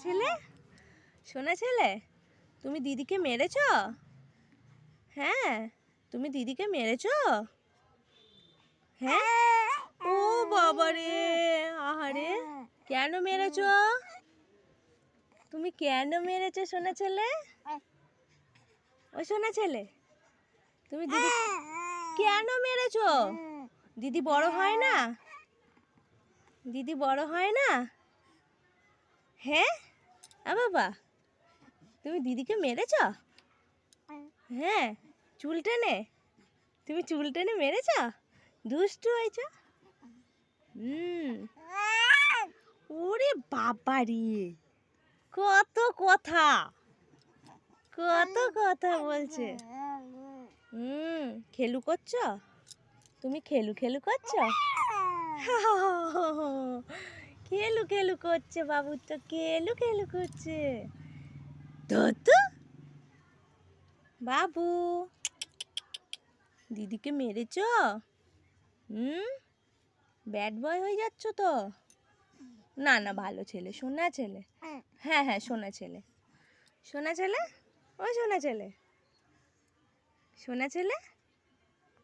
ছেলে, সোনা ছেলে, তুমি দিদিকে মেরেছ? হ্যাঁ, তুমি দিদিকে মেরেছ? হ্যাঁ। ও বাবা রে, আহারে, কেন মেরেছ? তুমি কেন মেরেছ সোনা ছেলে? ও সোনা ছেলে, তুমি দিদি কেন মেরেছ? দিদি বড় হয় না? দিদি বড় হয় না? হ্যাঁ বাবা, তুমি দিদিকে মেরেছ? হ্যাঁ, চুল টেনে, তুমি চুল টেনে মেরেছ? দুষ্টু হয়েছ। ওরে বাবা রে, কত কথা, কত কথা বলছে। খেলু করছো? তুমি খেলু খেলু করছো? খেলু খেলু করছে বাবু, তো খেলু খেলু করছে। তো বাবু, দিদিকে মেরেছ? ব্যাড বয় হয়ে যাচ্ছ তো? না না, ভালো ছেলে, সোনা ছেলে। হ্যাঁ হ্যাঁ, সোনা ছেলে, সোনা ছেলে, ও সোনা ছেলে, সোনা ছেলে।